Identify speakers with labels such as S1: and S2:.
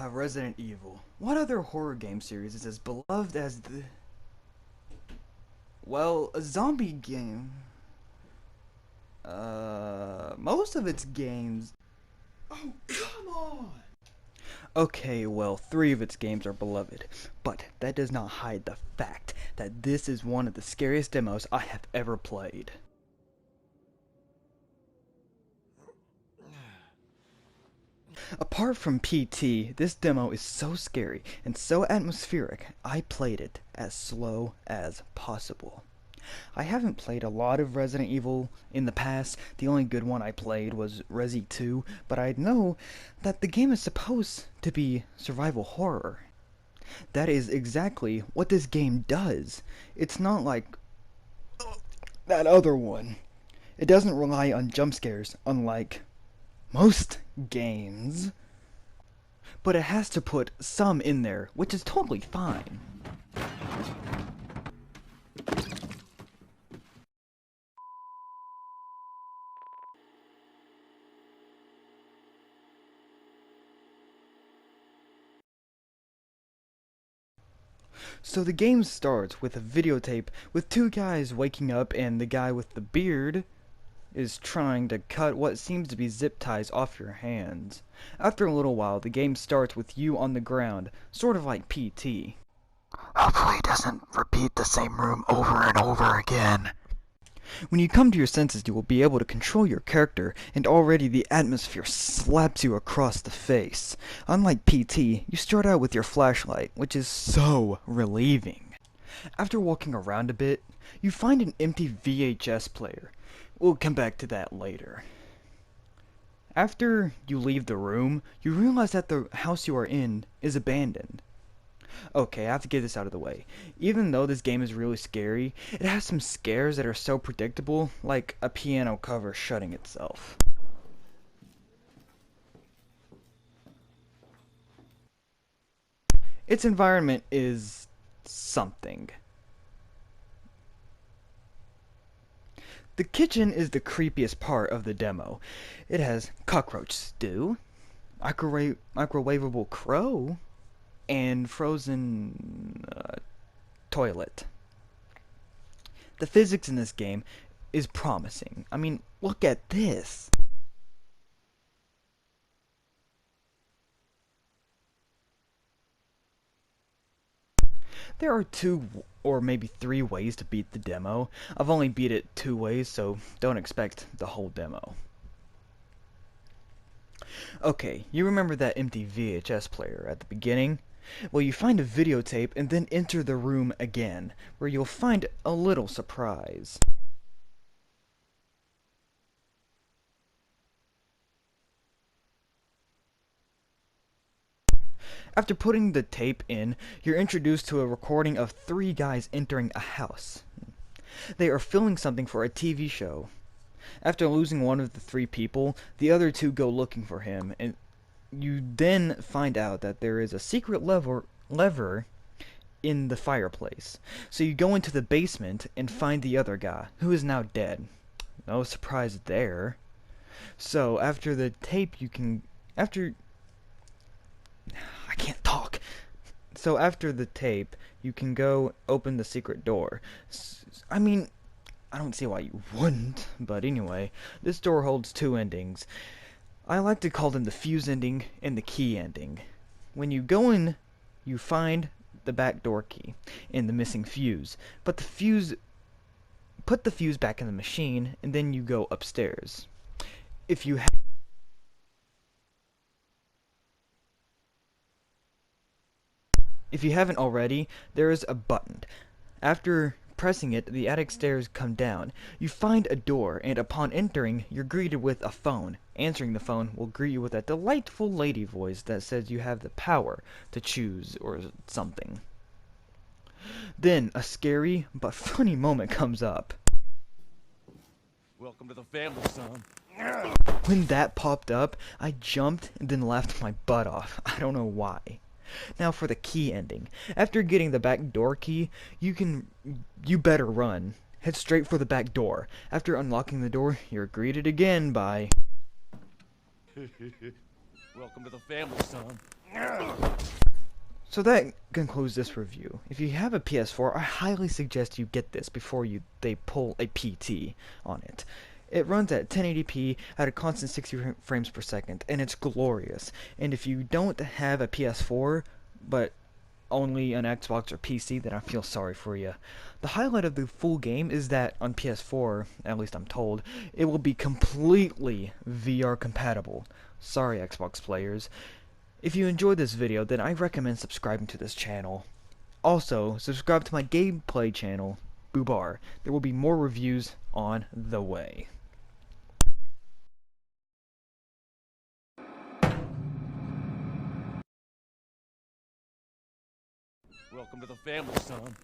S1: Resident Evil. What other horror game series is as beloved as the... Well, a zombie game. Most of its games...
S2: Oh, come on!
S1: Okay, well, 3 of its games are beloved, but that does not hide the fact that this is one of the scariest demos I have ever played. Apart from PT, this demo is so scary and so atmospheric, I played it as slow as possible. I haven't played a lot of Resident Evil in the past. The only good one I played was Resi 2, but I know that the game is supposed to be survival horror. That is exactly what this game does. It's not like that other one. It doesn't rely on jump scares, unlike most games. But it has to put some in there, which is totally fine. So the game starts with a videotape with 2 guys waking up, and the guy with the beard is trying to cut what seems to be zip ties off your hands. After a little while, the game starts with you on the ground, sort of like PT. Hopefully it doesn't repeat the same room over and over again. When you come to your senses, you will be able to control your character, and already the atmosphere slaps you across the face. Unlike PT, you start out with your flashlight, which is so relieving. After walking around a bit, you find an empty VHS player. We'll come back to that later. After you leave the room, you realize that the house you are in is abandoned. Okay, I have to get this out of the way. Even though this game is really scary, it has some scares that are so predictable, like a piano cover shutting itself. Its environment is something. The kitchen is the creepiest part of the demo. It has cockroach stew, microwavable crow, and frozen toilet. The physics in this game is promising. I mean, look at this. There are 2 or maybe 3 ways to beat the demo. I've only beat it 2 ways, so don't expect the whole demo. Okay, you remember that empty VHS player at the beginning? Well, you find a videotape and then enter the room again, where you'll find a little surprise. After putting the tape in, you're introduced to a recording of 3 guys entering a house. They are filming something for a TV show. After losing one of the 3 people, the other 2 go looking for him, and you then find out that there is a secret lever in the fireplace. So you go into the basement and find the other guy, who is now dead. No surprise there. So after the tape you can... I can't talk. So after the tape, you can go open the secret door. I mean, I don't see why you wouldn't, but anyway, this door holds 2 endings. I like to call them the fuse ending and the key ending. When you go in, you find the back door key and the missing fuse, but put the fuse back in the machine, and then you go upstairs. If you haven't already, there is a button. After pressing it, the attic stairs come down. You find a door, and upon entering, you're greeted with a phone. Answering the phone will greet you with a delightful lady voice that says you have the power to choose or something. Then, a scary but funny moment comes up.
S2: Welcome to the family, son.
S1: When that popped up, I jumped and then laughed my butt off. I don't know why. Now for the key ending. After getting the back door key, you better run. Head straight for the back door. After unlocking the door, you're greeted again by...
S2: Welcome to the family, son.
S1: So that concludes this review. If you have a PS4, I highly suggest you get this before they pull a PT on it. It runs at 1080p at a constant 60 frames per second, and it's glorious. And if you don't have a PS4, but only an Xbox or PC, then I feel sorry for you. The highlight of the full game is that on PS4, at least I'm told, it will be completely VR compatible. Sorry, Xbox players. If you enjoyed this video, then I recommend subscribing to this channel. Also, subscribe to my gameplay channel, Boobar. There will be more reviews on the way.
S2: Welcome to the family, son.